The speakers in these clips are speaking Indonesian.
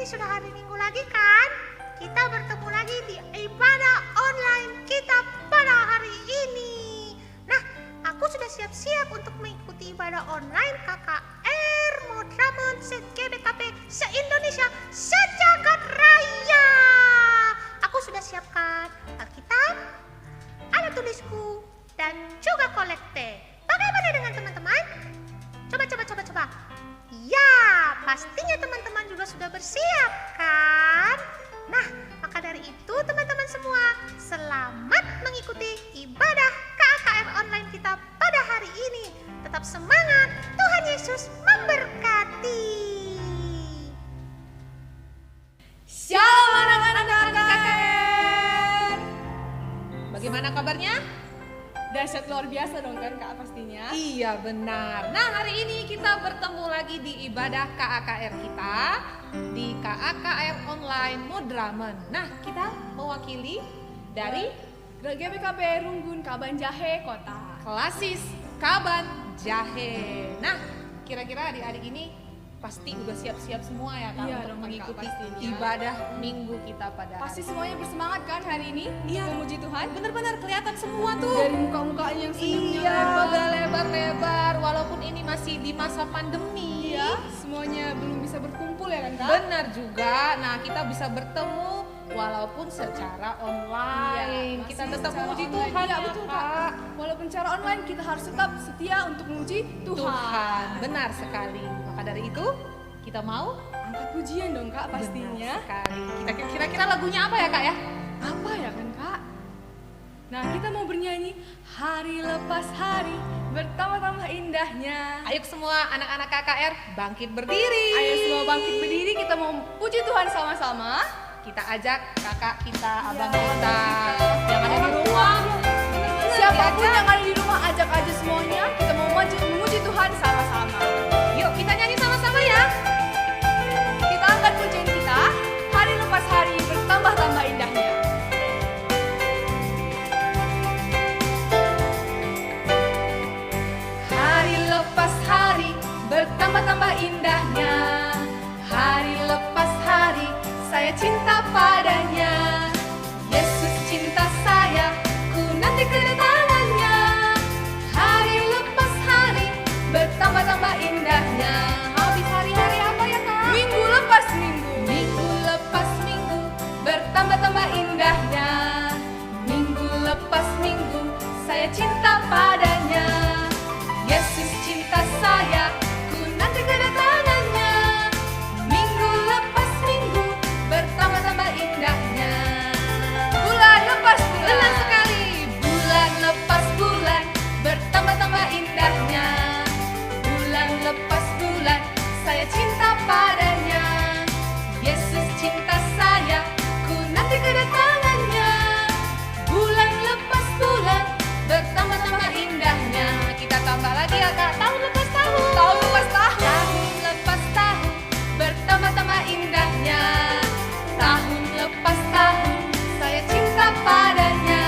sudah hari Minggu lagi kan? Kita bertemu lagi di ibadah online kita pada hari ini. Nah, aku sudah siap-siap untuk mengikuti ibadah online KKR Modramen GBKP se-Indonesia sejagat raya. Aku sudah siapkan Alkitab, alat tulisku, dan juga kolekte. Bagaimana dengan teman-teman? Coba. Ya, pastinya teman-teman juga sudah bersiap kan? Nah, maka dari itu teman-teman semua, selamat mengikuti ibadah KKR online kita pada hari ini. Tetap semangat, Tuhan Yesus memberkati. Shalom anak-anak KKR. Bagaimana kabarnya? Dahsyat luar biasa dong kan Kak pastinya. Iya benar. Nah, hari ini kita bertemu lagi di ibadah KAKR kita di KAKR Online Modramen. Nah, kita mewakili dari GBKP Runggun Kaban Jahe Kota. Klasis Kaban Jahe. Nah, kira-kira adik-adik ini pasti udah siap-siap semua ya Kak Iya untuk dong, Kak, mengikuti pastinya. ibadah minggu kita pada Pasti hari. semuanya bersemangat kan hari ini? Iya. Memuji Tuhan. Benar-benar kelihatan semua tuh. Dari muka-mukanya yang senyumnya Iya, lebar. udah lebar-lebar walaupun ini masih di masa pandemi. Iya, semuanya belum bisa berkumpul ya kan Kak? Benar juga. Nah, kita bisa bertemu walaupun secara online. Iya, Kita masih tetap secara memuji online. Tuhan Iya, ya, betul, Kak. Walaupun cara online kita harus tetap setia untuk memuji Tuhan. Tuhan, benar sekali. Maka dari itu, kita mau Angkat pujian dong Kak pastinya. Benar sekali. Kita kira-kira lagunya apa ya, Kak ya? Apa ya kan Kak? Nah, kita mau bernyanyi hari lepas hari bertambah-tambah indahnya. Ayo semua anak-anak KKR bangkit berdiri. Ayo semua bangkit berdiri, kita mau puji Tuhan sama-sama. Kita ajak kakak kita, abang Iya, kita, kita. yang ada di rumah. Siapapun diajak. yang ada di rumah, ajak aja semuanya. Kita mau memuji Tuhan sama-sama. Yuk kita nyanyi sama-sama ya. Kita angkat pujian kita, hari lepas hari bertambah-tambah indahnya. Hari lepas hari bertambah-tambah indahnya. Hari lepas hari saya cinta padanya. Yesus cinta saya, ku nanti kedatangannya. Hari lepas hari bertambah-tambah indahnya. Habis hari-hari apa ya Kak? Minggu lepas minggu. Minggu lepas minggu bertambah-tambah indahnya. Minggu lepas minggu saya cinta padanya. Yesus cinta saya, ku nanti kedatangannya. Minggu lepas minggu bertambah-tambah indahnya. Bulan lepas bulan. Benar sekali. Bulan lepas bulan bertambah-tambah indahnya. Bulan lepas bulan saya cinta padanya. Yesus cinta saya, ku nanti kedatangannya. Bulan lepas bulan bertambah-tambah indahnya. Kita tambah lagi ya Kak, tahun lepas tahun. Tahun lepas tahun. Tahun lepas tahun bertambah-tambah indahnya. Tahun lepas tahun saya cinta padanya.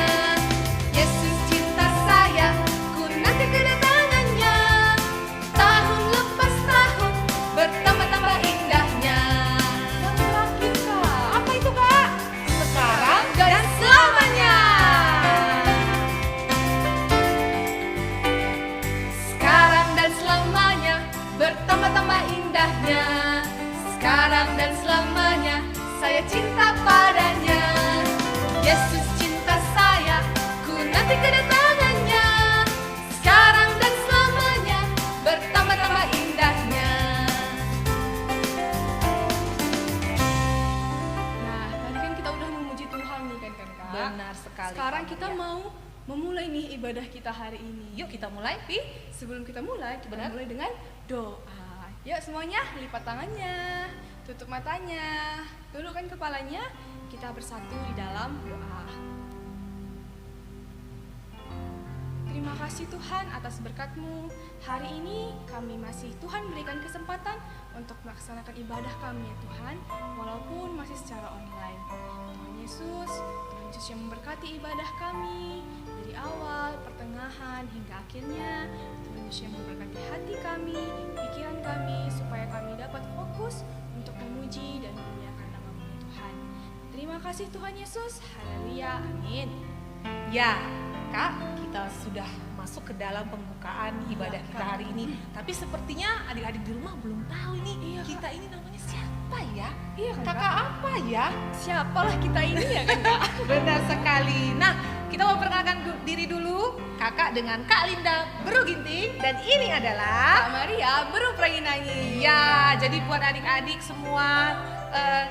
Yesus cinta saya, ku nanti kedatangannya. Tahun lepas tahun bertambah-tambah indahnya. Yang terakhir Kak, apa itu Kak? Sekarang dan selamanya. Sekarang dan selamanya bertambah-tambah indahnya. Sekarang dan selamanya saya cinta padanya. Yesus cinta saya, ku nanti kedatangannya. Sekarang dan selamanya bertambah-tambah indahnya. Nah, tadi kan kita udah memuji Tuhan nih kan Kak. Benar sekali. Sekarang Kak kita Maria. mau memulai nih ibadah kita hari ini. Yuk kita mulai. Tapi sebelum kita mulai, kita Benar. mulai dengan doa. Yuk semuanya lipat tangannya, tutup matanya, tundukkan kepalanya, kita bersatu di dalam doa. Terima kasih Tuhan atas berkat-Mu. Hari ini kami masih Tuhan berikan kesempatan untuk melaksanakan ibadah kami ya Tuhan, walaupun masih secara online. Tuhan Yesus yang memberkati ibadah kami dari awal, pertengahan, hingga akhirnya. Tuhan Yesus yang memberkati hati kami, pikiran kami, supaya kami dapat fokus untuk memuji dan memuliakan Terima kasih Tuhan Yesus. Haleluya. Amin. Ya, Kak, kita sudah masuk ke dalam pembukaan ibadah kita hari ini. Tapi sepertinya adik-adik di rumah belum tahu ini kita ini namanya siapa ya? Iya kan, Kakak apa ya? Siapalah kita ini ya kan Kak? Benar sekali. Nah, kita mau perkenalkan diri dulu. Kakak dengan Kak Linda Beru Ginting dan ini adalah Kak Maria Beru Pranginangi. ya, jadi buat adik-adik semua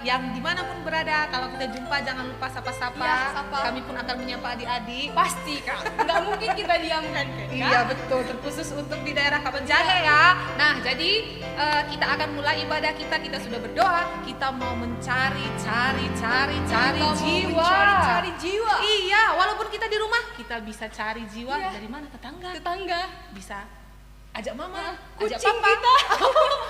yang dimanapun berada, kalau kita jumpa jangan lupa sapa-sapa. Ya, sapa. Kami pun akan menyapa adik-adik. Pasti Kak, nggak mungkin kita diamkan kan Kak? Iya betul, terkhusus untuk di daerah Kapenjaga ya. Nah jadi kita akan mulai ibadah kita sudah berdoa. Kita mau mencari jiwa. Cari jiwa. Iya, walaupun kita di rumah kita bisa cari jiwa Iya. dari mana? Tetangga. Bisa ajak mama, ajak Kucing papa. kita.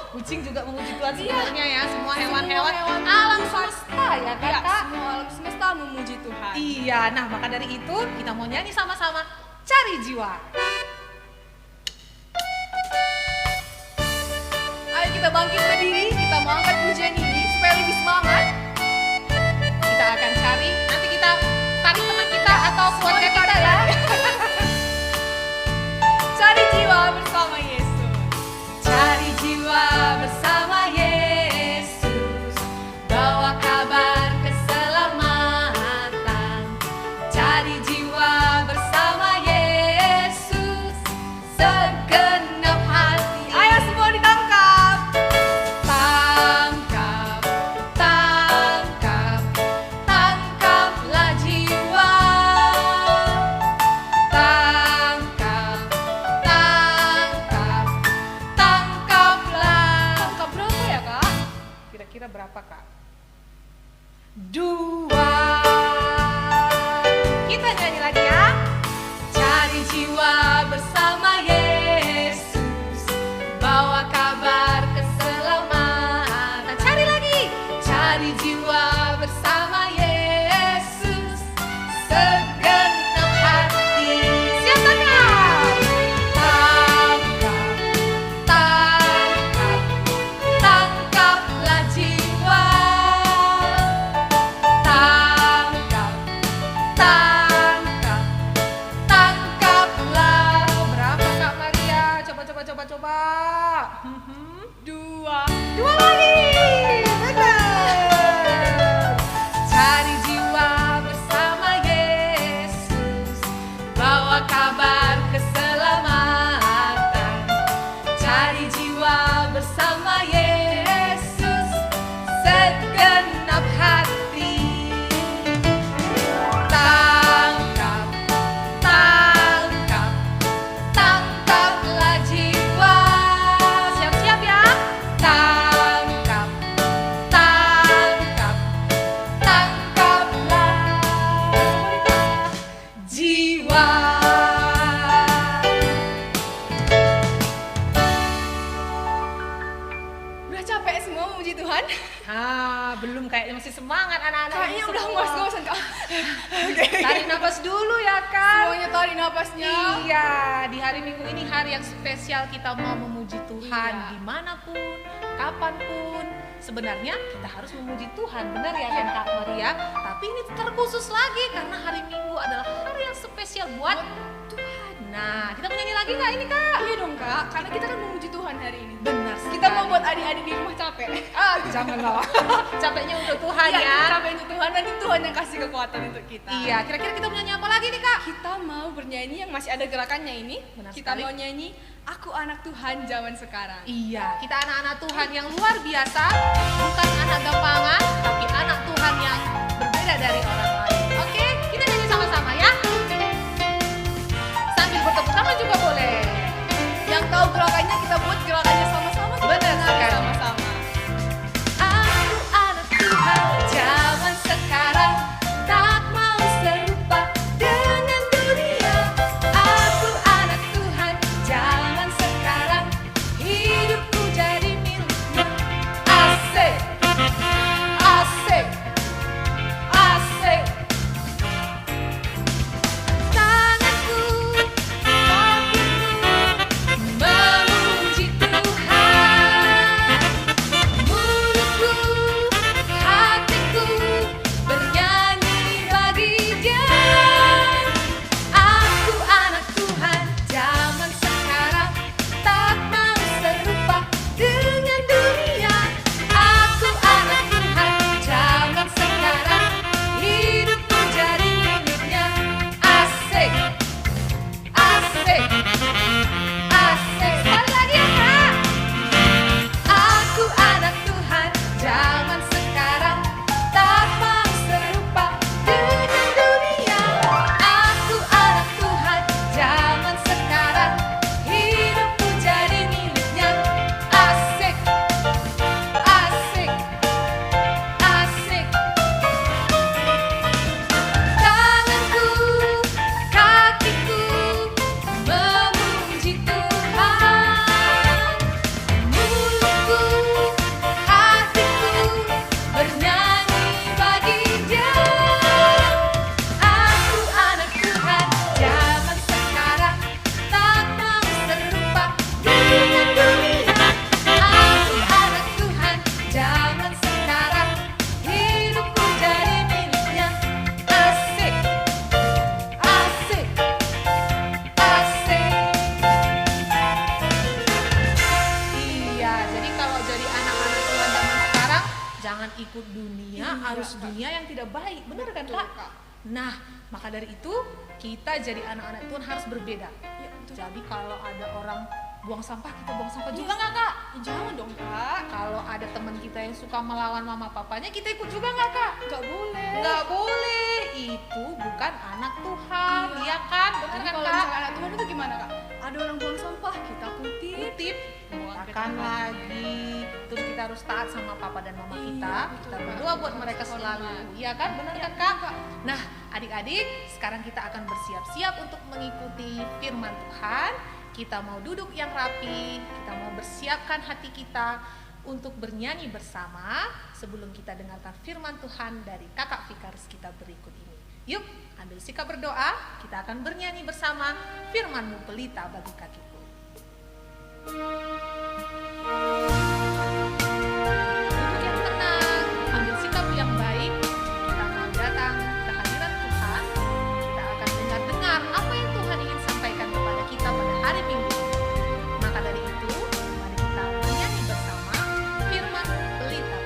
Kucing juga memuji Tuhan Iya. sebenarnya ya. Semua hewan-hewan hewan alam Tuhan. semesta ya kan Ya, Kak? semua alam semesta memuji Tuhan. Iya, nah maka dari itu kita mau nyanyi sama-sama cari jiwa. Ayo kita bangkit berdiri, kita mau angkat pujian ini supaya lebih semangat. Kita akan cari, nanti kita tarik teman kita atau keluarga kita ya. Cari jiwa bersama Yesus. Cari jiwa bersama Yesus, bawa kabar keselamatan. Cari jiwa bersama Yesus, segenap hati. Ayo semua ditangkap. Tangkap, tangkap, tangkaplah jiwa. Tangkap, tangkap, tangkaplah. Tangkap berapa ya Kak? Kira-kira berapa Kak? 2. Kita nyanyi lagi ya. Cari jiwa bersama Yesus, bawa kabar keselamatan. Cari lagi. Cari jiwa bersama Yesus, segenap hati. Siap tangkap. Tangkap, tangkap, tangkaplah jiwa. Tangkap, tangkap, tangkaplah. Berapa Kak Maria? Coba. 2. 2 lagi. Benar. Cari jiwa bersama Yesus, bawa kabar keselamatan. Cari jiwa bersama Yesus, segenap hati. Tangkap, tangkap, tangkaplah jiwa. Siap-siap ya. Tangkap, tangkap, tangkaplah jiwa. Udah capek semua memuji Tuhan? Belum kayaknya masih semangat anak-anak. Kayaknya ini udah semua. ngos-ngosan Kak. Oke. Tarik nafas dulu ya kan. Semuanya tarik napasnya. Iya, di hari Minggu ini hari yang spesial kita mau memuji Tuhan Iya. dimanapun, kapanpun. Sebenarnya kita harus memuji Tuhan, benar ya kan Kak Maria? Tapi ini terkhusus lagi karena hari Minggu adalah hari yang spesial buat Tuhan. Nah, kita menyanyi lagi nggak ini Kak? Iya dong Kak, karena kita kan memuji Tuhan hari ini. Benar Kita mau buat adik-adik di rumah capek. janganlah. Capeknya untuk Tuhan Iya, ya. kita capek untuk Tuhan, nanti Tuhan yang kasih kekuatan untuk kita. Iya, kira-kira kita menyanyi apa lagi nih Kak? Kita mau bernyanyi yang masih ada gerakannya ini. Benar Kita sekali. mau nyanyi Aku Anak Tuhan Zaman Sekarang. Iya, kita anak-anak Tuhan yang luar biasa, bukan anak gampangan, tapi anak Tuhan yang berbeda dari orang lain. Oke, kita nyanyi sama-sama ya. Sambil bertepuk tangan juga boleh. Yang tahu gerakannya kita buat gerakannya sama-sama. Kita Benar nari sekali. sama-sama. Aku anak Tuhan zaman sekarang, tak mau serupa dengan dunia. Aku anak Tuhan zaman sekarang, hidupku jadi milikmu. Asik. dunia, arus dunia yang tidak baik. Benar kan, Betul, Kak? Kak. Nah, maka dari itu kita jadi anak-anak Tuhan harus berbeda. Ya, betul. Jadi kalau ada orang buang sampah, kita buang sampah juga nggak, Kak? Jangan dong, Kak. Kalau ada teman kita yang suka melawan mama papanya, kita ikut juga nggak, Kak? Nggak boleh. Nggak boleh. Itu bukan anak Tuhan, ya kan? Benar Tapi kan, kalau Kak? misalkan anak Tuhan itu gimana, Kak? Ada orang buang sampah, kita kutip. Kutip, Buang ke katakan tempat. lagi. Terus kita harus taat sama papa dan mama Iya, kita. betul, Kita Kak. berdoa buat Kita mereka harus selalu. hormat. Iya kan? Benar Iya, kan, Kak? Nah, adik-adik, sekarang kita akan bersiap-siap untuk mengikuti firman Tuhan. Kita mau duduk yang rapi, kita mau bersiapkan hati kita untuk bernyanyi bersama sebelum kita dengarkan firman Tuhan dari kakak Vikaris kita berikut ini. Yuk, ambil sikap berdoa, kita akan bernyanyi bersama firman-Mu pelita bagi kakiku. Duduk yang tenang, ambil sikap yang baik, kita akan datang ke hadirat Tuhan. Kita akan dengar apa yang Tuhan ingin sampaikan kepada kita pada hari Minggu. Maka dari itu, mari kita menyanyi bersama firman pelita bagi kakiku.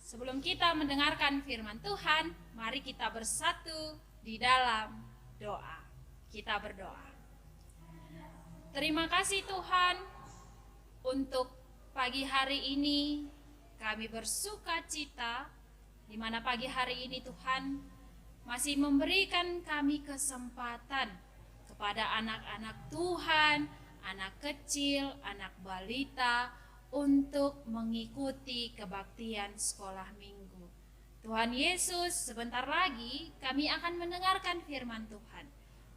Sebelum kita mendengarkan firman Tuhan, mari kita bersatu di dalam doa. Kita berdoa. Terima kasih Tuhan untuk pagi hari ini. Kami bersuka cita di mana pagi hari ini Tuhan masih memberikan kami kesempatan kepada anak-anak Tuhan, anak kecil, anak balita, untuk mengikuti kebaktian sekolah minggu. Tuhan Yesus, sebentar lagi kami akan mendengarkan firman Tuhan.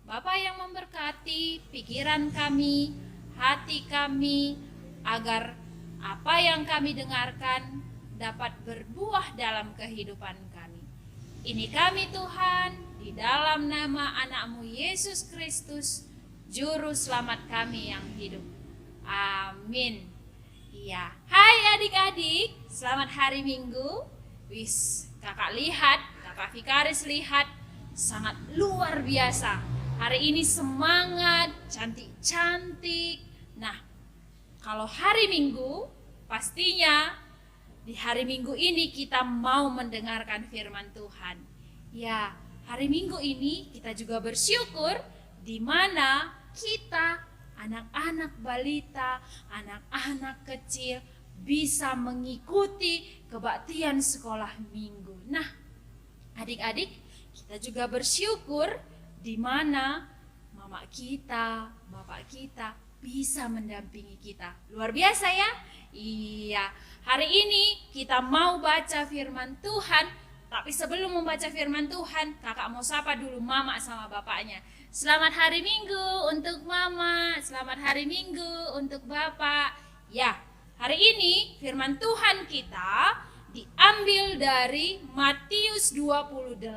Bapa yang memberkati pikiran kami, hati kami, agar apa yang kami dengarkan dapat berbuah dalam kehidupan kami. Ini kami Tuhan, di dalam nama anak-Mu Yesus Kristus, Juru Selamat kami yang hidup. Amin. Iya, hai adik-adik, selamat hari Minggu. Wis, kakak lihat, kakak Vikaris lihat, sangat luar biasa. Hari ini semangat, cantik-cantik. Nah, kalau hari Minggu, pastinya di hari Minggu ini kita mau mendengarkan firman Tuhan. Ya, hari Minggu ini kita juga bersyukur di mana kita anak-anak balita, anak-anak kecil bisa mengikuti kebaktian sekolah minggu. Nah, adik-adik, kita juga bersyukur di mana mama kita, bapak kita bisa mendampingi kita. Luar biasa ya? Iya, hari ini kita mau baca firman Tuhan. Tapi sebelum membaca firman Tuhan, kakak mau sapa dulu mama sama bapaknya. Selamat hari Minggu untuk mama, selamat hari Minggu untuk bapak. Ya, hari ini firman Tuhan kita diambil dari Matius 28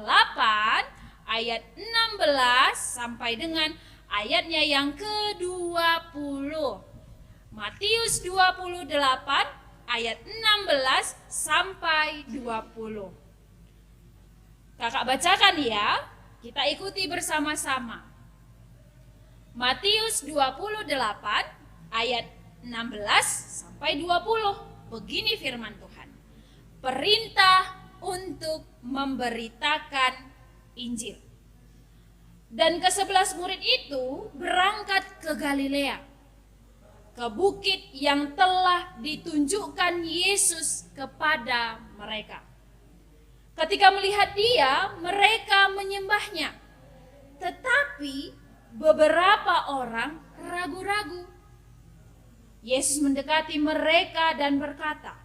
ayat 16 sampai dengan ayatnya yang ke-20. Matius 28 ayat 16 sampai 20. Kakak bacakan ya, kita ikuti bersama-sama. Matius 28 ayat 16 sampai 20. Begini firman Tuhan. Perintah untuk memberitakan Injil. Dan ke-11 murid itu berangkat ke Galilea, ke bukit yang telah ditunjukkan Yesus kepada mereka. Ketika melihat dia, mereka menyembahnya. Tetapi beberapa orang ragu-ragu. Yesus mendekati mereka dan berkata,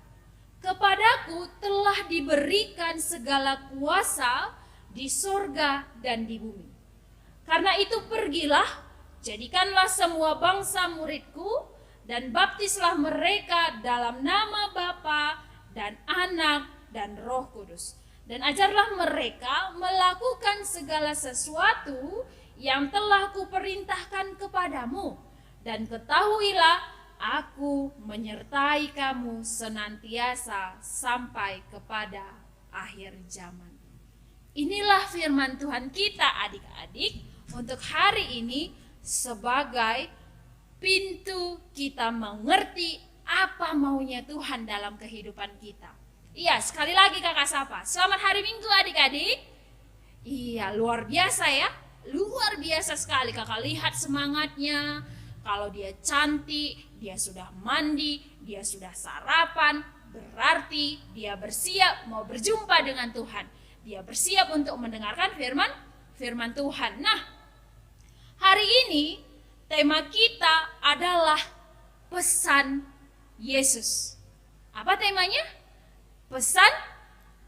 "Kepadaku telah diberikan segala kuasa di sorga dan di bumi. Karena itu pergilah, jadikanlah semua bangsa muridku, dan baptislah mereka dalam nama Bapa dan Anak dan Roh Kudus. Dan ajarlah mereka melakukan segala sesuatu yang telah kuperintahkan kepadamu. Dan ketahuilah, aku menyertai kamu senantiasa sampai kepada akhir zaman." Inilah firman Tuhan kita adik-adik untuk hari ini sebagai pintu kita mengerti apa maunya Tuhan dalam kehidupan kita. Iya, sekali lagi kakak sapa. Selamat hari Minggu adik-adik. Iya, luar biasa ya. Luar biasa sekali kakak lihat semangatnya. Kalau dia cantik, dia sudah mandi, dia sudah sarapan, berarti dia bersiap mau berjumpa dengan Tuhan. Dia bersiap untuk mendengarkan firman Tuhan. Nah, hari ini tema kita adalah pesan Yesus. Apa temanya? Pesan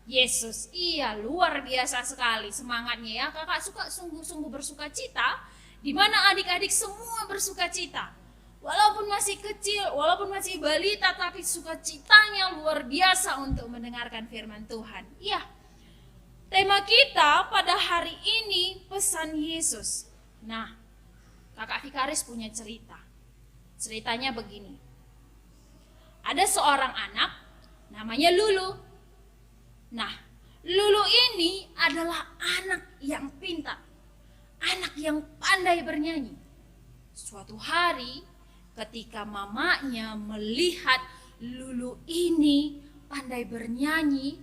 Yesus. Iya, luar biasa sekali semangatnya ya. Kakak suka sungguh-sungguh bersuka cita, di mana adik-adik semua bersuka cita. Walaupun masih kecil, walaupun masih balita, tapi sukacitanya luar biasa untuk mendengarkan firman Tuhan. Iya, tema kita pada hari ini pesan Yesus. Nah, Kakak Fikaris punya cerita. Ceritanya begini. Ada seorang anak namanya Lulu. Nah, Lulu ini adalah anak yang pintar, anak yang pandai bernyanyi. Suatu hari ketika mamanya melihat Lulu ini pandai bernyanyi,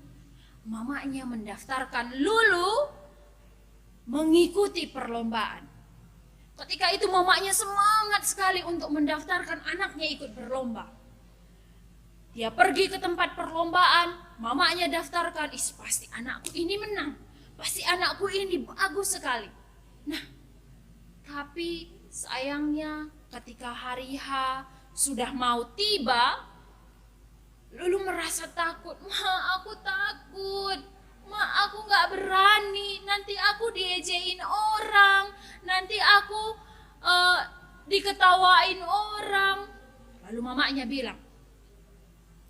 mamanya mendaftarkan Lulu mengikuti perlombaan. Ketika itu mamanya semangat sekali untuk mendaftarkan anaknya ikut berlomba. Dia pergi ke tempat perlombaan, mamanya daftarkan, pasti anakku ini menang, pasti anakku ini bagus sekali. Nah, tapi sayangnya ketika hari H sudah mau tiba, Lulu merasa takut. Aku takut, aku gak berani, nanti aku diejein orang, nanti aku diketawain orang. Lalu mamanya bilang,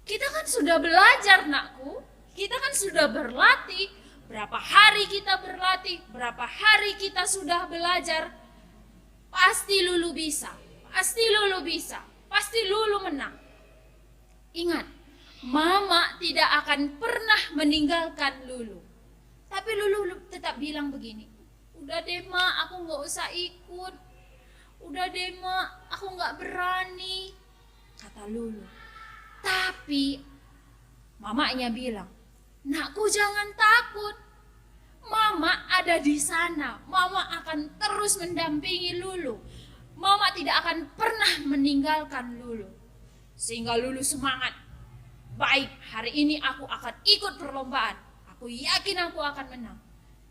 "Kita kan sudah belajar nakku, kita kan sudah berlatih. Berapa hari kita berlatih, berapa hari kita sudah belajar. Pasti Lulu bisa, pasti Lulu bisa, pasti Lulu menang." Ingat, mama tidak akan pernah meninggalkan Lulu. Tapi Lulu tetap bilang begini, "Udah deh ma, aku gak usah ikut. Udah deh ma, aku gak berani," kata Lulu. Tapi mamanya bilang, "Nakku jangan takut. Mama ada di sana. Mama akan terus mendampingi Lulu. Mama tidak akan pernah meninggalkan Lulu." Sehingga Lulu semangat. "Baik, hari ini aku akan ikut perlombaan. Aku yakin aku akan menang."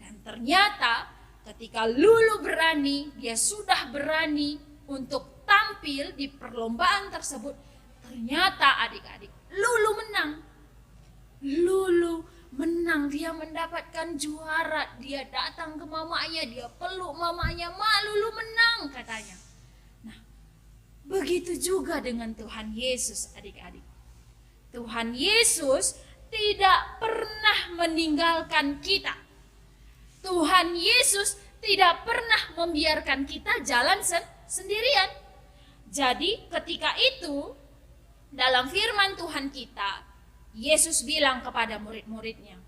Dan ternyata ketika Lulu berani, dia sudah berani untuk tampil di perlombaan tersebut. Ternyata adik-adik, Lulu menang. Lulu menang, dia mendapatkan juara. Dia datang ke mamanya, dia peluk mamanya, "Ma, Lulu menang," katanya. Nah, begitu juga dengan Tuhan Yesus adik-adik. Tuhan Yesus tidak pernah meninggalkan kita. Tuhan Yesus tidak pernah membiarkan kita jalan sendirian. Jadi ketika itu Dalam firman Tuhan kita, Yesus bilang kepada murid-muridnya,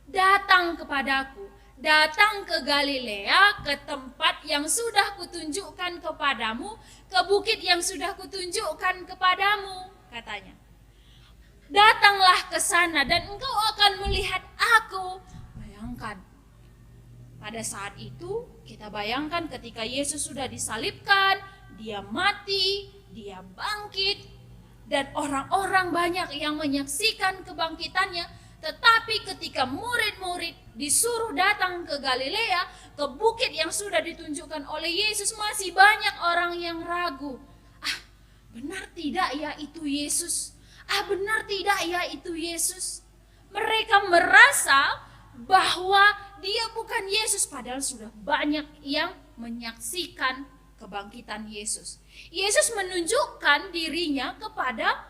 "Datang kepadaku, datang ke Galilea, ke tempat yang sudah kutunjukkan kepadamu, ke bukit yang sudah kutunjukkan kepadamu," katanya. "Datanglah ke sana dan engkau akan melihat aku." Bayangkan, pada saat itu kita bayangkan ketika Yesus sudah disalibkan, dia mati, dia bangkit, dan orang-orang banyak yang menyaksikan kebangkitannya. Tetapi ketika murid-murid disuruh datang ke Galilea, ke bukit yang sudah ditunjukkan oleh Yesus, masih banyak orang yang ragu. Benar tidak ya itu Yesus? Benar tidak ya itu Yesus? Mereka merasa bahwa dia bukan Yesus, padahal sudah banyak yang menyaksikan kebangkitan Yesus. Yesus menunjukkan dirinya kepada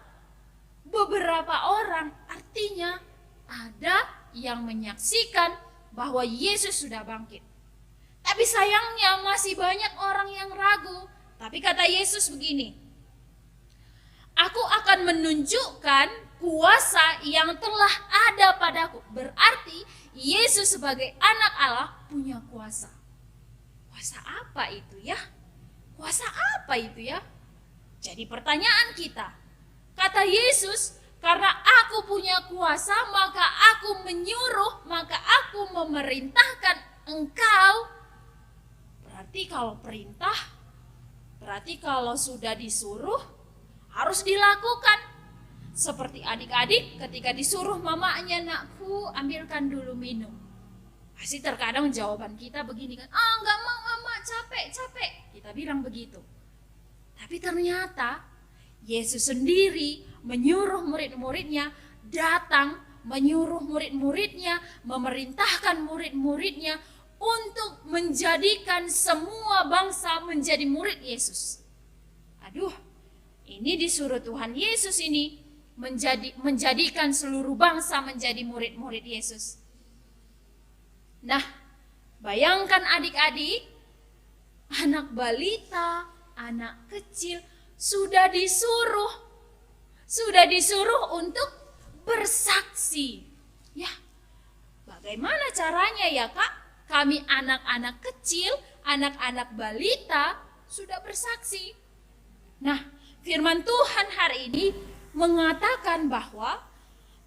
beberapa orang, artinya ada yang menyaksikan bahwa Yesus sudah bangkit. Tapi sayangnya masih banyak orang yang ragu. Tapi kata Yesus begini, "Aku akan menunjukkan kuasa yang telah ada padaku." Berarti Yesus sebagai anak Allah punya kuasa. Kuasa apa itu ya? Kuasa apa itu ya? Jadi pertanyaan kita, kata Yesus, "Karena aku punya kuasa, maka aku menyuruh, maka aku memerintahkan engkau." Berarti kalau perintah, berarti kalau sudah disuruh, harus dilakukan. Seperti adik-adik ketika disuruh mamanya, "Nakku, ambilkan dulu minum." Pasti terkadang jawaban kita begini kan, "Enggak mau mama, capek." Kita bilang begitu. Tapi ternyata Yesus sendiri menyuruh murid-muridnya datang, menyuruh murid-muridnya, memerintahkan murid-muridnya untuk menjadikan semua bangsa menjadi murid Yesus. Ini disuruh Tuhan Yesus ini menjadikan seluruh bangsa menjadi murid-murid Yesus. Nah, bayangkan adik-adik, anak balita, anak kecil sudah disuruh untuk bersaksi. Ya, bagaimana caranya ya Kak? Kami anak-anak kecil, anak-anak balita sudah bersaksi. Nah, firman Tuhan hari ini mengatakan bahwa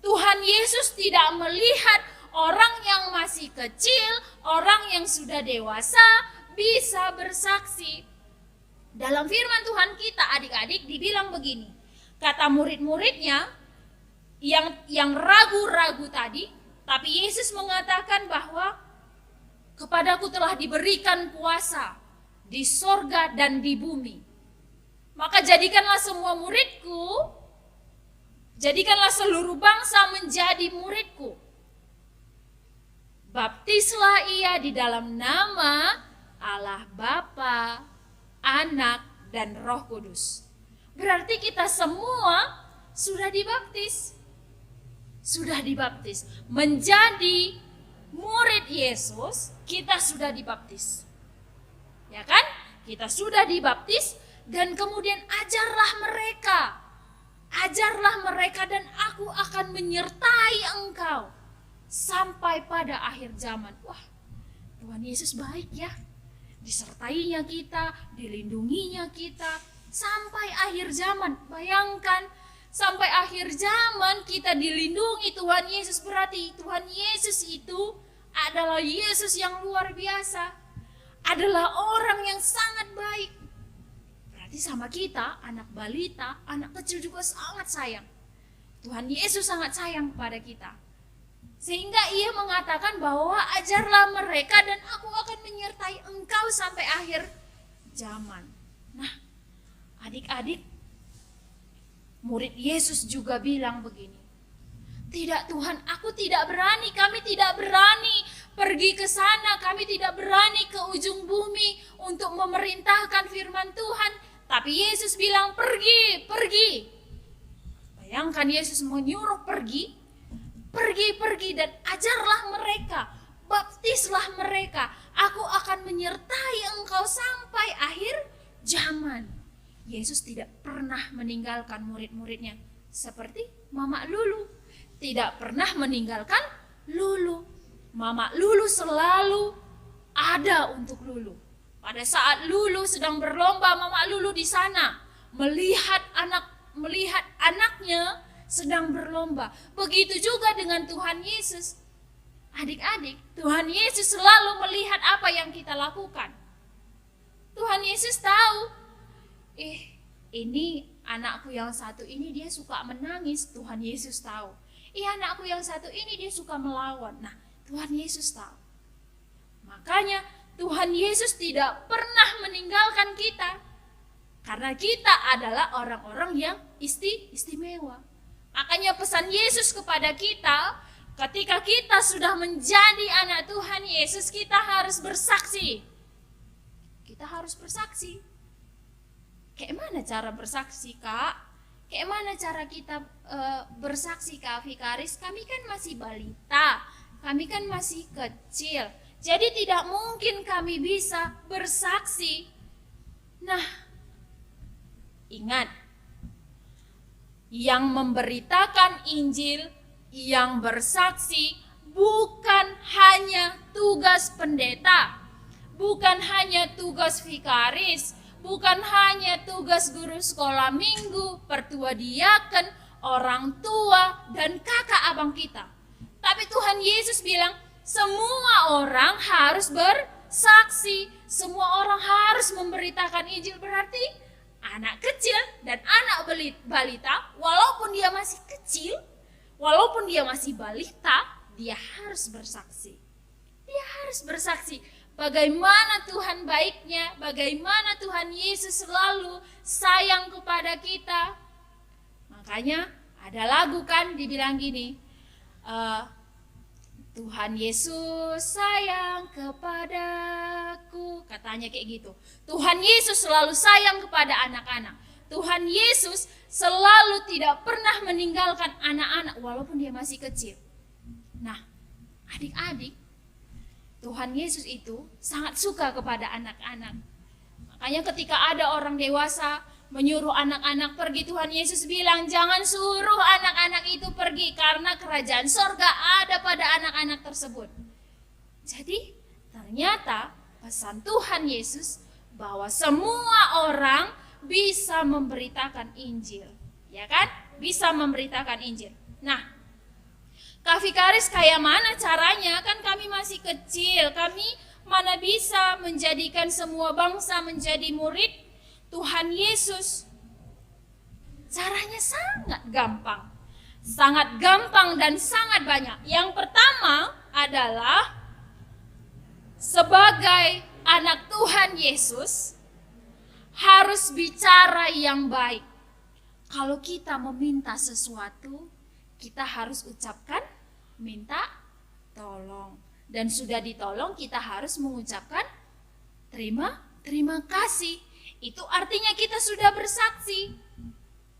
Tuhan Yesus tidak melihat orang yang masih kecil, orang yang sudah dewasa bisa bersaksi. Dalam firman Tuhan kita adik-adik dibilang begini, kata murid-muridnya yang ragu-ragu tadi, tapi Yesus mengatakan bahwa kepadaku telah diberikan kuasa di sorga dan di bumi. Maka jadikanlah semua muridku, jadikanlah seluruh bangsa menjadi muridku. Baptislah ia di dalam nama Allah Bapa, Anak, dan Roh Kudus. Berarti kita semua sudah dibaptis. Sudah dibaptis. Menjadi murid Yesus, kita sudah dibaptis. Ya kan? Kita sudah dibaptis dan kemudian ajarlah mereka. Ajarlah mereka dan aku akan menyertai engkau sampai pada akhir zaman. Wah, Tuhan Yesus baik ya. Disertainya kita, dilindunginya kita sampai akhir zaman. Bayangkan, sampai akhir zaman kita dilindungi Tuhan Yesus. Berarti Tuhan Yesus itu adalah Yesus yang luar biasa. Adalah orang yang sangat baik. Berarti sama kita, anak balita, anak kecil juga sangat sayang. Tuhan Yesus sangat sayang kepada kita. Sehingga ia mengatakan bahwa ajarlah mereka dan aku akan menyertai engkau sampai akhir zaman. Nah, adik-adik, murid Yesus juga bilang begini, "Tidak Tuhan, aku tidak berani, kami tidak berani pergi ke sana, kami tidak berani ke ujung bumi untuk memerintahkan firman Tuhan." Tapi Yesus bilang, "Pergi, pergi." Bayangkan Yesus menyuruh pergi dan ajarlah mereka, baptislah mereka. Aku akan menyertai engkau sampai akhir zaman. Yesus tidak pernah meninggalkan murid-muridnya. Seperti Mama Lulu tidak pernah meninggalkan Lulu. Mama Lulu selalu ada untuk Lulu. Pada saat Lulu sedang berlomba, Mama Lulu di sana melihat anaknya sedang berlomba. Begitu juga dengan Tuhan Yesus. Adik-adik, Tuhan Yesus selalu melihat apa yang kita lakukan. Tuhan Yesus tahu, ini anakku yang satu ini dia suka menangis. Tuhan Yesus tahu. Anakku yang satu ini dia suka melawan. Nah, Tuhan Yesus tahu. Makanya Tuhan Yesus tidak pernah meninggalkan kita. Karena kita adalah orang-orang yang istimewa. Makanya pesan Yesus kepada kita, ketika kita sudah menjadi anak Tuhan Yesus, kita harus bersaksi. Kita harus bersaksi. Kayak mana cara bersaksi, Kak? Kayak mana cara kita bersaksi, Kak Vikaris? Kami kan masih balita, kami kan masih kecil. Jadi tidak mungkin kami bisa bersaksi. Nah, ingat, yang memberitakan Injil, yang bersaksi bukan hanya tugas pendeta, bukan hanya tugas vikaris, bukan hanya tugas guru sekolah minggu, pertua diaken, orang tua, dan kakak abang kita. Tapi Tuhan Yesus bilang, semua orang harus bersaksi, semua orang harus memberitakan Injil. Berarti anak kecil dan anak balita, walaupun dia masih kecil, walaupun dia masih balita, dia harus bersaksi. Dia harus bersaksi bagaimana Tuhan baiknya, bagaimana Tuhan Yesus selalu sayang kepada kita. Makanya ada lagu kan dibilang gini, Tuhan Yesus sayang kepadaku, katanya kayak gitu. Tuhan Yesus selalu sayang kepada anak-anak. Tuhan Yesus selalu tidak pernah meninggalkan anak-anak walaupun dia masih kecil. Nah, adik-adik, Tuhan Yesus itu sangat suka kepada anak-anak. Makanya ketika ada orang dewasa menyuruh anak-anak pergi, Tuhan Yesus bilang, jangan suruh anak-anak itu pergi karena kerajaan sorga ada pada anak-anak tersebut. Jadi ternyata pesan Tuhan Yesus bahwa semua orang bisa memberitakan Injil, ya kan? Bisa memberitakan Injil. Nah, Kak Vikaris, kayak mana caranya? Kan kami masih kecil, kami mana bisa menjadikan semua bangsa menjadi murid Tuhan Yesus. Caranya sangat gampang dan sangat banyak. Yang pertama adalah sebagai anak Tuhan Yesus harus bicara yang baik. Kalau kita meminta sesuatu, kita harus ucapkan minta tolong. Dan sudah ditolong, kita harus mengucapkan terima kasih. Itu artinya kita sudah bersaksi.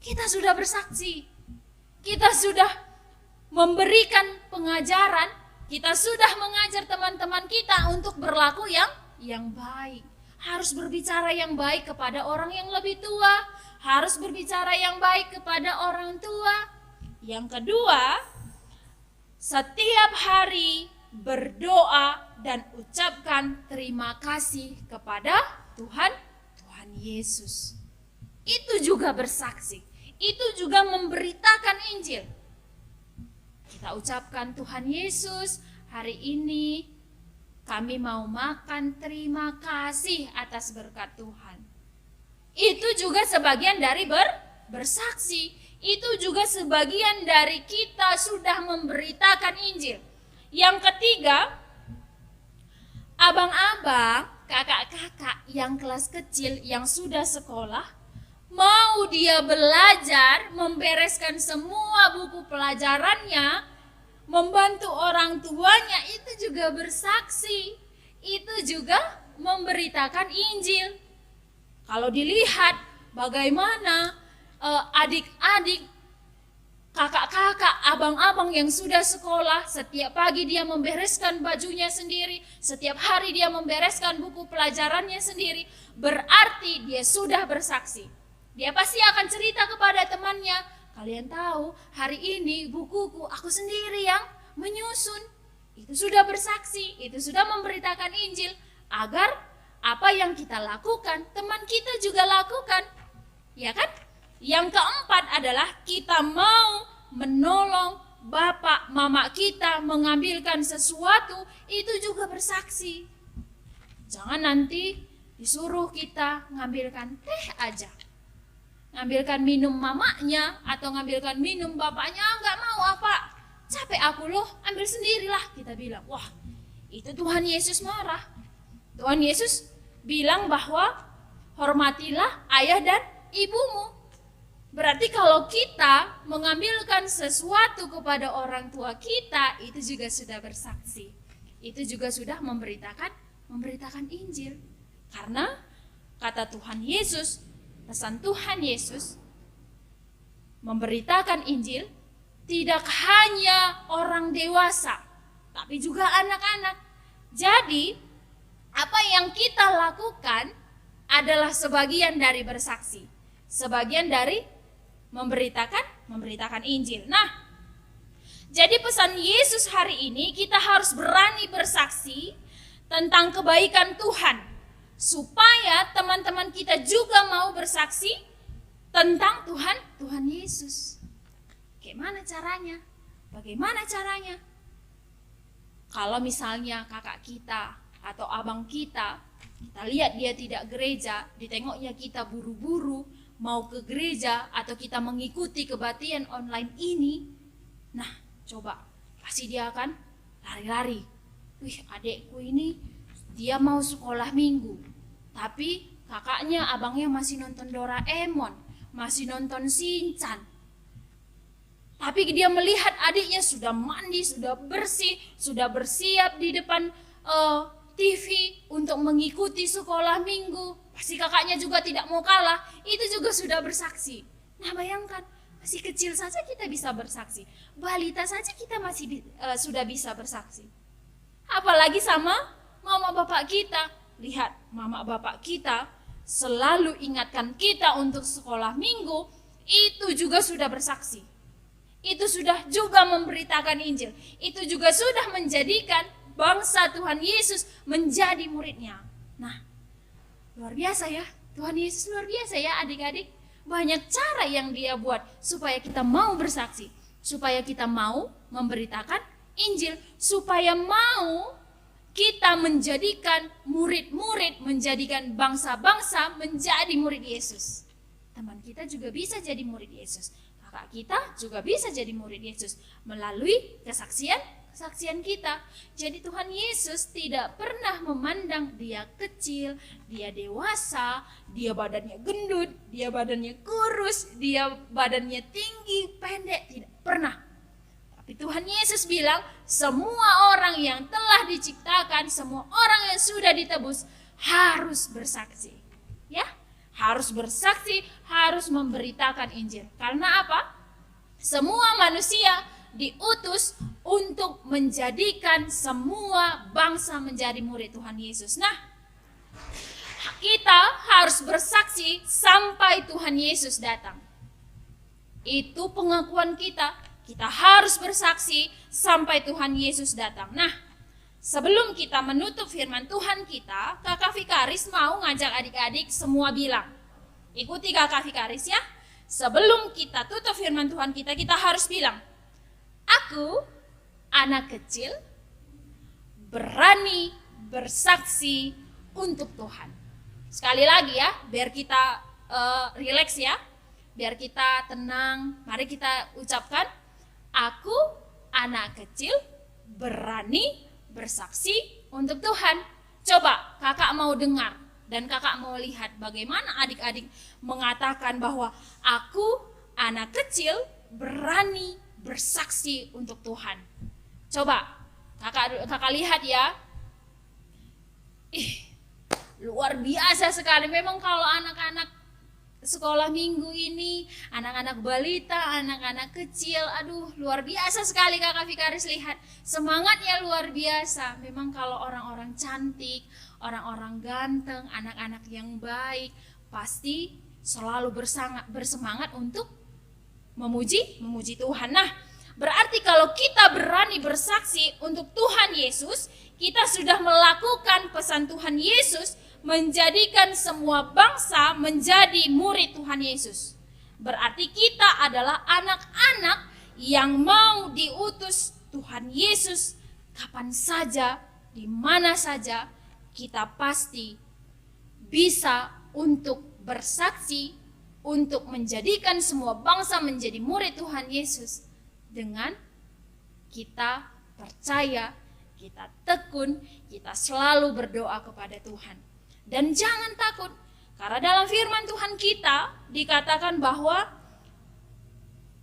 Kita sudah bersaksi. Kita sudah memberikan pengajaran. Kita sudah mengajar teman-teman kita untuk berlaku yang baik. Harus berbicara yang baik kepada orang yang lebih tua. Harus berbicara yang baik kepada orang tua. Yang kedua, setiap hari berdoa dan ucapkan terima kasih kepada Tuhan Yesus. Itu juga bersaksi. Itu juga memberitakan Injil. Kita ucapkan, Tuhan Yesus, hari ini kami mau makan, terima kasih atas berkat Tuhan. Itu juga sebagian dari bersaksi. Itu juga sebagian dari kita sudah memberitakan Injil. Yang ketiga, abang-abang, kakak-kakak yang kelas kecil yang sudah sekolah, mau dia belajar, membereskan semua buku pelajarannya, membantu orang tuanya, itu juga bersaksi. Itu juga memberitakan Injil. Kalau dilihat bagaimana adik-adik, kakak-kakak, abang-abang yang sudah sekolah, setiap pagi dia membereskan bajunya sendiri, setiap hari dia membereskan buku pelajarannya sendiri, berarti dia sudah bersaksi. Dia pasti akan cerita kepada temannya, kalian tahu hari ini bukuku aku sendiri yang menyusun. Itu sudah bersaksi, itu sudah memberitakan Injil, agar apa yang kita lakukan, teman kita juga lakukan. Ya kan? Yang keempat adalah kita mau menolong bapak mama kita mengambilkan sesuatu, itu juga bersaksi. Jangan nanti disuruh kita ngambilkan teh aja, ngambilkan minum mamanya atau ngambilkan minum bapaknya, enggak mau apa, capek aku loh, ambil sendirilah, kita bilang. Wah, itu Tuhan Yesus marah. Tuhan Yesus bilang bahwa hormatilah ayah dan ibumu. Berarti kalau kita mengambilkan sesuatu kepada orang tua kita, itu juga sudah bersaksi. Itu juga sudah memberitakan Injil. Karena kata Tuhan Yesus, pesan Tuhan Yesus memberitakan Injil tidak hanya orang dewasa, tapi juga anak-anak. Jadi, apa yang kita lakukan adalah sebagian dari bersaksi, sebagian dari memberitakan Injil. Nah, jadi pesan Yesus hari ini, kita harus berani bersaksi tentang kebaikan Tuhan, supaya teman-teman kita juga mau bersaksi tentang Tuhan Yesus. Bagaimana caranya? Kalau misalnya kakak kita atau abang kita lihat dia tidak gereja, ditengoknya kita buru-buru mau ke gereja atau kita mengikuti kebaktian online ini, nah coba pasti dia akan lari-lari. Wih, adekku ini dia mau sekolah minggu, tapi kakaknya, abangnya masih nonton Doraemon, masih nonton Shinchan. Tapi dia melihat adiknya sudah mandi, sudah bersih, sudah bersiap di depan TV untuk mengikuti sekolah minggu. Pasti kakaknya juga tidak mau kalah, itu juga sudah bersaksi. Nah bayangkan, masih kecil saja kita bisa bersaksi. Balita saja kita masih sudah bisa bersaksi. Apalagi sama mama bapak kita. Lihat, mama bapak kita selalu ingatkan kita untuk sekolah minggu, itu juga sudah bersaksi. Itu sudah juga memberitakan Injil. Itu juga sudah menjadikan bangsa Tuhan Yesus menjadi muridnya. Nah, luar biasa ya. Tuhan Yesus luar biasa ya adik-adik. Banyak cara yang dia buat supaya kita mau bersaksi. Supaya kita mau memberitakan Injil. Supaya mau kita menjadikan murid-murid, menjadikan bangsa-bangsa menjadi murid Yesus. Teman kita juga bisa jadi murid Yesus. Kakak kita juga bisa jadi murid Yesus melalui kesaksian kita. Jadi Tuhan Yesus tidak pernah memandang dia kecil, dia dewasa, dia badannya gendut, dia badannya kurus, dia badannya tinggi, pendek, tidak pernah. Tapi Tuhan Yesus bilang, semua orang yang telah diciptakan, semua orang yang sudah ditebus harus bersaksi. Ya, harus bersaksi, harus memberitakan Injil. Karena apa? Semua manusia diutus untuk menjadikan semua bangsa menjadi murid Tuhan Yesus. Nah, kita harus bersaksi sampai Tuhan Yesus datang. Itu pengakuan kita. Kita harus bersaksi sampai Tuhan Yesus datang. Nah, sebelum kita menutup firman Tuhan kita, Kakak Vikaris mau ngajak adik-adik semua bilang. Ikuti Kakak Vikaris ya. Sebelum kita tutup firman Tuhan kita, kita harus bilang, aku anak kecil berani bersaksi untuk Tuhan. Sekali lagi ya, biar kita rileks ya, biar kita tenang. Mari kita ucapkan, aku anak kecil berani bersaksi untuk Tuhan. Coba kakak mau dengar dan kakak mau lihat bagaimana adik-adik mengatakan bahwa aku anak kecil berani bersaksi untuk Tuhan. Coba kakak lihat ya. Luar biasa sekali. Memang kalau anak-anak sekolah minggu ini, anak-anak balita, anak-anak kecil, aduh luar biasa sekali Kakak Vikaris lihat. Semangatnya luar biasa. Memang kalau orang-orang cantik, orang-orang ganteng, anak-anak yang baik, pasti selalu bersemangat untuk memuji Tuhan. Nah, berarti kalau kita berani bersaksi untuk Tuhan Yesus, kita sudah melakukan pesan Tuhan Yesus menjadikan semua bangsa menjadi murid Tuhan Yesus. Berarti kita adalah anak-anak yang mau diutus Tuhan Yesus kapan saja, di mana saja, kita pasti bisa untuk bersaksi, untuk menjadikan semua bangsa menjadi murid Tuhan Yesus dengan kita percaya, kita tekun, kita selalu berdoa kepada Tuhan. Dan jangan takut, karena dalam firman Tuhan kita dikatakan bahwa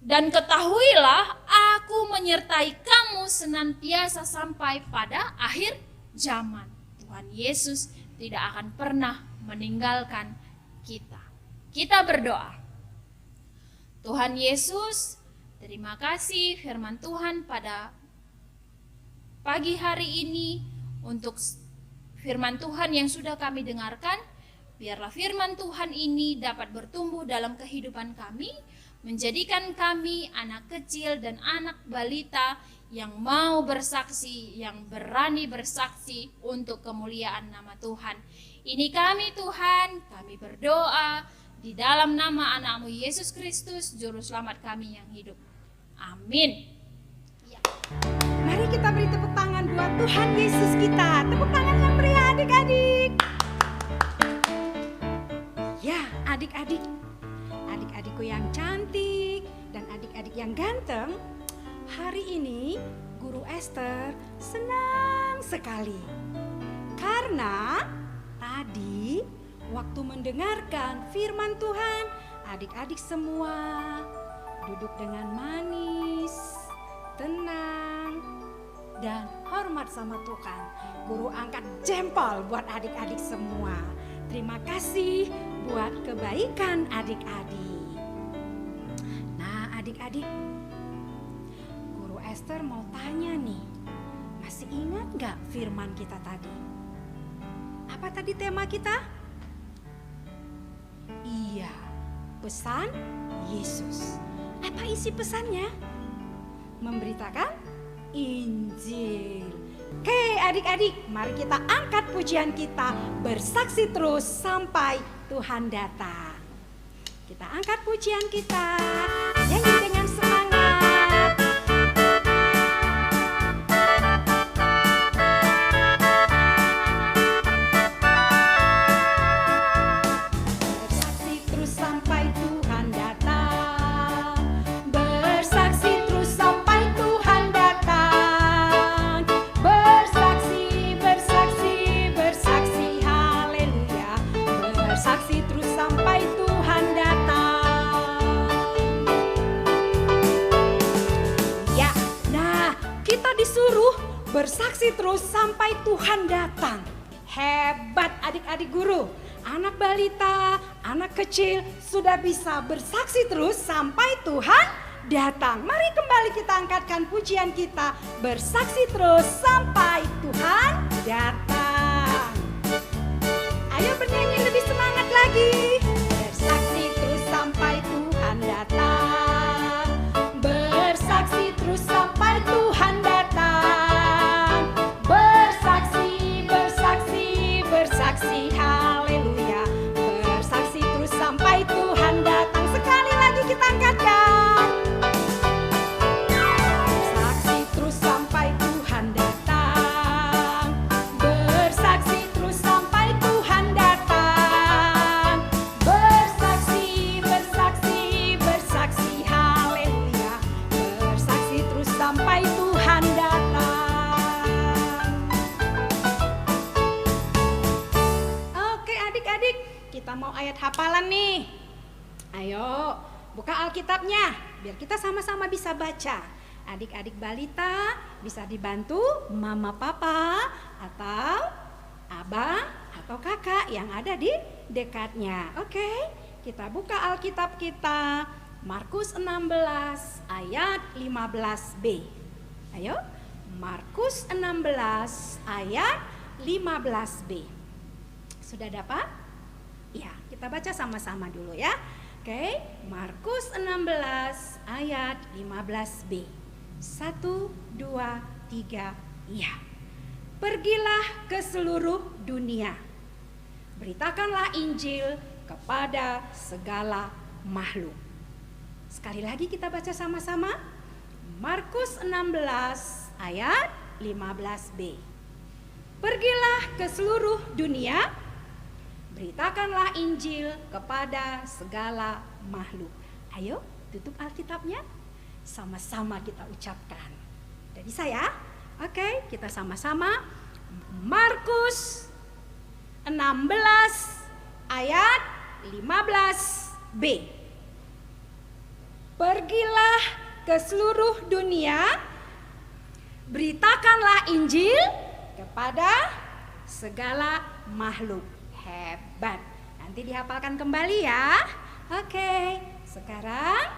dan ketahuilah aku menyertai kamu senantiasa sampai pada akhir zaman. Tuhan Yesus tidak akan pernah meninggalkan kita. Kita berdoa. Tuhan Yesus, terima kasih firman Tuhan pada pagi hari ini untuk firman Tuhan yang sudah kami dengarkan. Biarlah firman Tuhan ini dapat bertumbuh dalam kehidupan kami, menjadikan kami anak kecil dan anak balita yang mau bersaksi, yang berani bersaksi untuk kemuliaan nama Tuhan. Ini kami Tuhan, kami berdoa di dalam nama anak-Mu Yesus Kristus, Juru Selamat kami yang hidup. Amin. Ya. Mari kita beri tepuk tangan buat Tuhan Yesus kita. Tepuk tangan yang meriah adik-adik. Ya adik-adik, adik-adikku yang cantik dan adik-adik yang ganteng, hari ini Guru Esther senang sekali. Karena tadi waktu mendengarkan firman Tuhan, adik-adik semua duduk dengan manis, tenang, dan hormat sama Tuhan. Guru angkat jempol buat adik-adik semua. Terima kasih buat kebaikan adik-adik. Nah adik-adik, Guru Esther mau tanya nih, masih ingat gak firman kita tadi? Apa tadi tema kita? Iya, pesan Yesus. Apa isi pesannya? Memberitakan Injil. Oke adik-adik, mari kita angkat pujian kita, bersaksi terus sampai Tuhan datang. Kita angkat pujian kita, nyanyi dengan semangat. Bersaksi terus sampai Tuhan datang. Bersaksi terus sampai Tuhan datang. Bersaksi, bersaksi, bersaksi, haleluya. Bersaksi terus sampai Tuhan datang. Ya, nah kita disuruh bersaksi terus sampai Tuhan datang. Hebat adik-adik guru. Anak balita, anak kecil sudah bisa bersaksi terus sampai Tuhan datang. Mari kembali kita angkatkan pujian kita, bersaksi terus sampai Tuhan datang. Ayo bernyanyi lebih semangat lagi. Bersaksi terus sampai Tuhan datang. Bersaksi terus sampai Tuhan datang. Bersaksi, bersaksi, bersaksi, haleluya. Bersaksi terus sampai Tuhan datang. Sekali lagi kita angkatkan. Bersaksi terus sampai Tuhan datang. Bersaksi terus sampai Tuhan datang. Bersaksi, bersaksi, bersaksi, haleluya. Bersaksi terus sampai Tuhan datang. Oke adik-adik, kita mau ayat hafalan nih. Ayo buka Alkitabnya biar kita sama-sama bisa baca. Adik-adik balita bisa dibantu mama papa atau abang atau kakak yang ada di dekatnya. Oke, kita buka Alkitab kita, Markus 16 ayat 15b. Ayo, Markus 16 ayat 15b. Sudah dapat? Ya, kita baca sama-sama dulu ya. Oke, Markus 16 ayat 15b. 1, 2, 3, ya. Pergilah ke seluruh dunia. Beritakanlah Injil kepada segala makhluk. Sekali lagi kita baca sama-sama. Markus 16 ayat 15b. Pergilah ke seluruh dunia, beritakanlah Injil kepada segala makhluk. Ayo, tutup Alkitabnya. Sama-sama kita ucapkan. Udah bisa ya? Oke, kita sama-sama. Markus 16 ayat 15b. Pergilah ke seluruh dunia, beritakanlah Injil kepada segala makhluk. Hebat. Nanti dihafalkan kembali ya. Oke, sekarang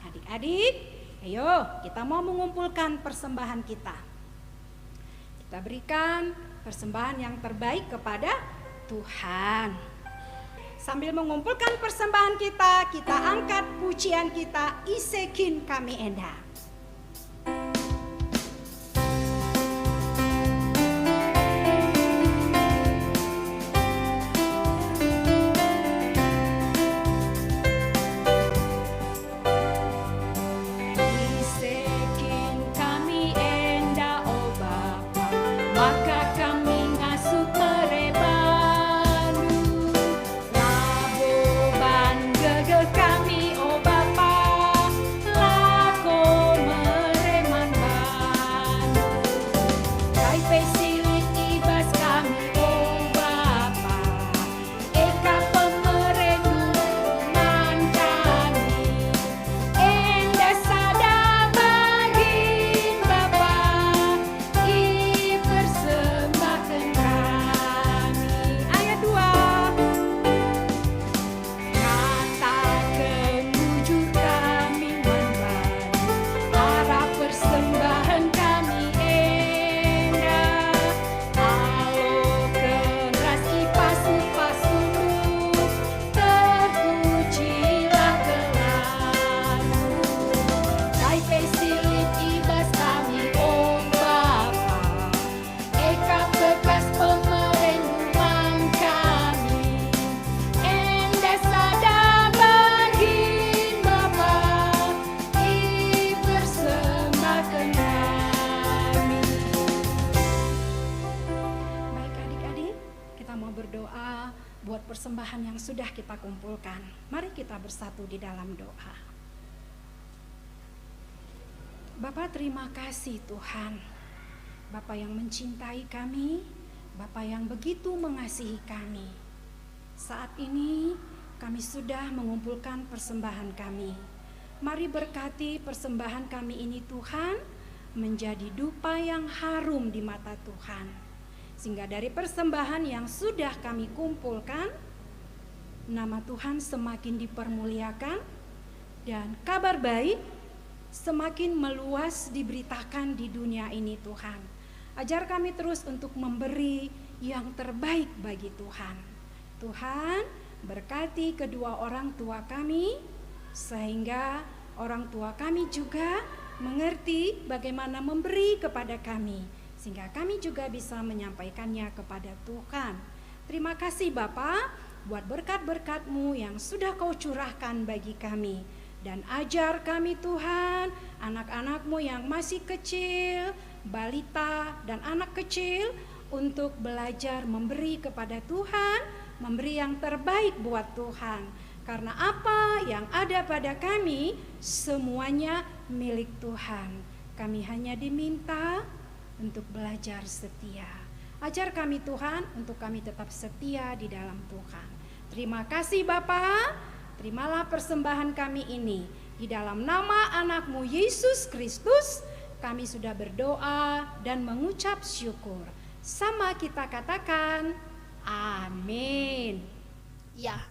adik-adik, ayo kita mau mengumpulkan persembahan kita. Kita berikan persembahan yang terbaik kepada Tuhan. Sambil mengumpulkan persembahan kita angkat pujian kita, Isekin kami enda. Persembahan yang sudah kita kumpulkan. Mari kita bersatu di dalam doa. Bapa, terima kasih Tuhan. Bapa yang mencintai kami, Bapa yang begitu mengasihi kami. Saat ini kami sudah mengumpulkan persembahan kami. Mari berkati persembahan kami ini Tuhan, menjadi dupa yang harum di mata Tuhan. Sehingga dari persembahan yang sudah kami kumpulkan, nama Tuhan semakin dipermuliakan dan kabar baik semakin meluas diberitakan di dunia ini Tuhan. Ajar kami terus untuk memberi yang terbaik bagi Tuhan. Tuhan, berkati kedua orang tua kami sehingga orang tua kami juga mengerti bagaimana memberi kepada kami, sehingga kami juga bisa menyampaikannya kepada Tuhan. Terima kasih Bapa buat berkat-berkat-Mu yang sudah Kau curahkan bagi kami. Dan ajar kami Tuhan, anak-anak-Mu yang masih kecil, balita dan anak kecil, untuk belajar memberi kepada Tuhan, memberi yang terbaik buat Tuhan. Karena apa yang ada pada kami, semuanya milik Tuhan. Kami hanya diminta untuk belajar setia. Ajar kami Tuhan untuk kami tetap setia di dalam Tuhan. Terima kasih Bapa. Terimalah persembahan kami ini. Di dalam nama anak-Mu Yesus Kristus, kami sudah berdoa dan mengucap syukur. Sama kita katakan, amin. Ya,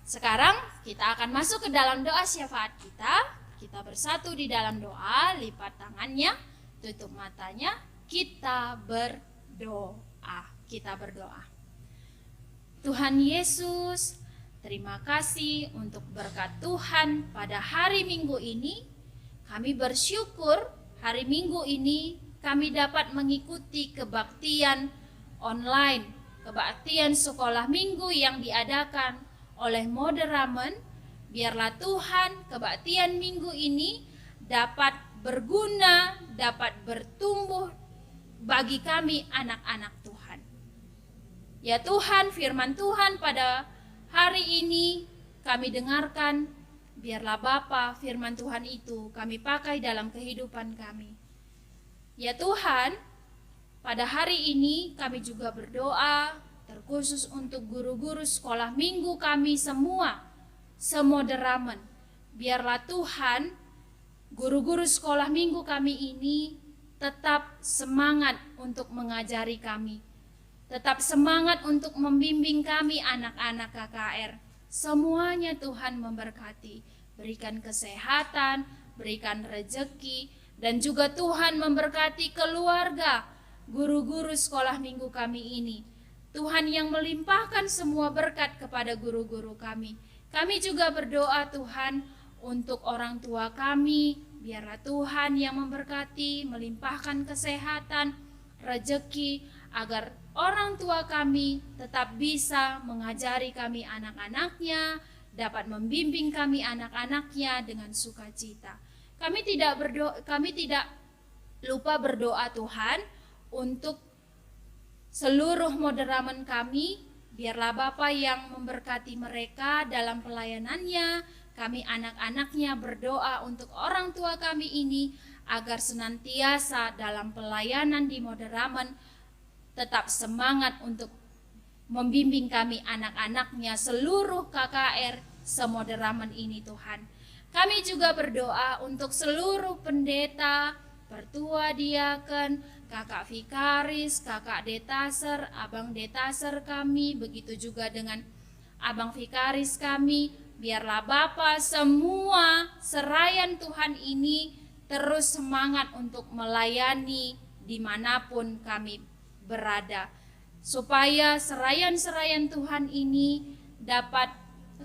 sekarang kita akan masuk ke dalam doa syafaat kita. Kita bersatu di dalam doa, lipat tangannya, tutup matanya, kita berdoa. Kita berdoa. Tuhan Yesus, Terima kasih untuk berkat Tuhan pada hari Minggu ini. Kami bersyukur hari Minggu ini kami dapat mengikuti kebaktian online, kebaktian sekolah minggu yang diadakan oleh Mode Ramen. Biarlah Tuhan kebaktian minggu ini dapat berguna, dapat bertumbuh bagi kami anak-anak Tuhan. Ya Tuhan, firman Tuhan pada hari ini kami dengarkan, biarlah Bapa firman Tuhan itu kami pakai dalam kehidupan kami. Ya Tuhan, pada hari ini kami juga berdoa terkhusus untuk guru-guru sekolah minggu kami semua, Semode Ramen. Biarlah Tuhan, guru-guru sekolah minggu kami ini tetap semangat untuk mengajari kami. Tetap semangat untuk membimbing kami anak-anak KKR. Semuanya Tuhan memberkati. Berikan kesehatan, berikan rezeki, dan juga Tuhan memberkati keluarga guru-guru sekolah minggu kami ini. Tuhan yang melimpahkan semua berkat kepada guru-guru kami. Kami juga berdoa Tuhan untuk orang tua kami. Biarlah Tuhan yang memberkati, melimpahkan kesehatan, rezeki, agar orang tua kami tetap bisa mengajari kami anak-anaknya, dapat membimbing kami anak-anaknya dengan sukacita. Kami tidak lupa berdoa Tuhan untuk seluruh Mode Ramen kami. Biarlah Bapa yang memberkati mereka dalam pelayanannya. Kami anak-anaknya berdoa untuk orang tua kami ini agar senantiasa dalam pelayanan di Mode Ramen tetap semangat untuk membimbing kami anak-anaknya seluruh KKR Semode Ramen ini Tuhan. Kami juga berdoa untuk seluruh pendeta, pertua diaken, kakak vikaris, kakak detaser, abang detaser kami, begitu juga dengan abang vikaris kami. Biarlah Bapa semua serayan Tuhan ini terus semangat untuk melayani dimanapun kami berada, supaya serayan-serayan Tuhan ini dapat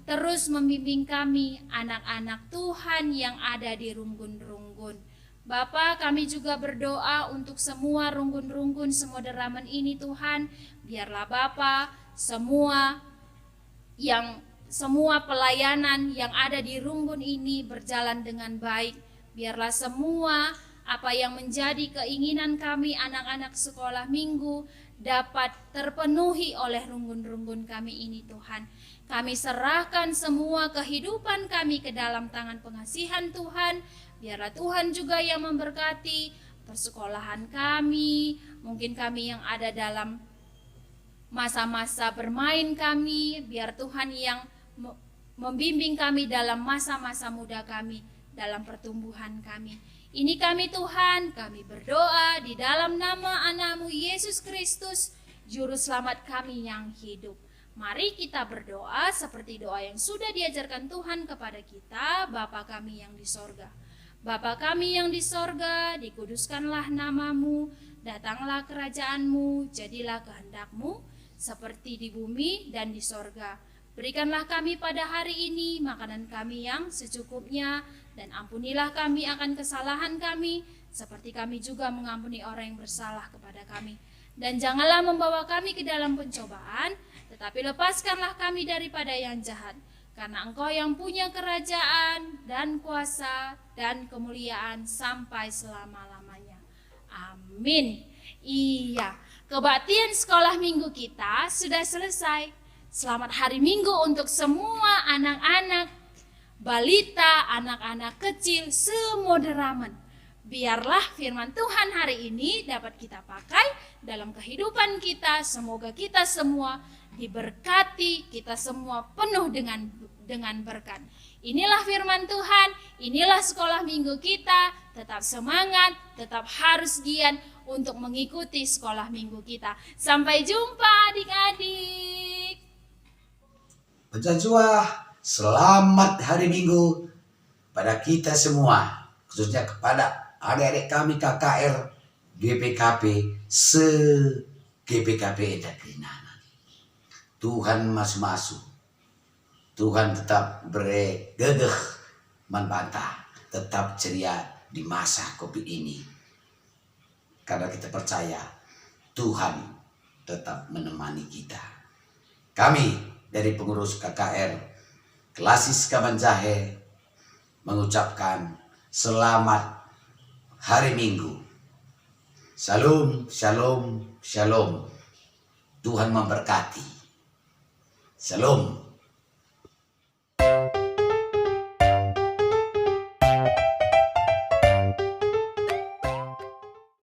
terus membimbing kami anak-anak Tuhan yang ada di runggun-runggun. Bapa, kami juga berdoa untuk semua runggun-runggun Semode Ramen ini Tuhan. Biarlah Bapa semua pelayanan yang ada di runggun ini berjalan dengan baik. Biarlah semua apa yang menjadi keinginan kami anak-anak sekolah minggu dapat terpenuhi oleh runggun-runggun kami ini Tuhan. Kami serahkan semua kehidupan kami ke dalam tangan pengasihan Tuhan. Biarlah Tuhan juga yang memberkati persekolahan kami, mungkin kami yang ada dalam masa-masa bermain kami. Biar Tuhan yang membimbing kami dalam masa-masa muda kami, dalam pertumbuhan kami. Ini kami Tuhan, kami berdoa di dalam nama Anak-Mu Yesus Kristus, Juru Selamat kami yang hidup. Mari kita berdoa seperti doa yang sudah diajarkan Tuhan kepada kita, Bapa kami yang di sorga. Bapa kami yang di sorga, dikuduskanlah nama-Mu, datanglah kerajaan-Mu, jadilah kehendak-Mu, seperti di bumi dan di sorga. Berikanlah kami pada hari ini makanan kami yang secukupnya, dan ampunilah kami akan kesalahan kami, seperti kami juga mengampuni orang yang bersalah kepada kami. Dan janganlah membawa kami ke dalam pencobaan, tetapi lepaskanlah kami daripada yang jahat. Karena Engkau yang punya kerajaan dan kuasa dan kemuliaan sampai selama-lamanya. Amin. Iya, kebaktian sekolah minggu kita sudah selesai. Selamat hari Minggu untuk semua anak-anak, balita, anak-anak kecil, Semode Ramen. Biarlah firman Tuhan hari ini dapat kita pakai dalam kehidupan kita. Semoga kita semua diberkati, kita semua penuh dengan berkat. Inilah firman Tuhan, inilah sekolah minggu kita. Tetap semangat, tetap harus giat untuk mengikuti sekolah minggu kita. Sampai jumpa adik-adik. Pencanjua, selamat hari Minggu pada kita semua, khususnya kepada adik-adik kami KKR GPKP GPKP Edakinana. Tuhan masu-masu, Tuhan tetap bergegeh membantah, tetap ceria di masa COVID ini. Karena kita percaya Tuhan tetap menemani kita. Kami dari pengurus KKR Klasis Kamanjahe mengucapkan selamat hari Minggu. Shalom, shalom, shalom. Tuhan memberkati. Shalom.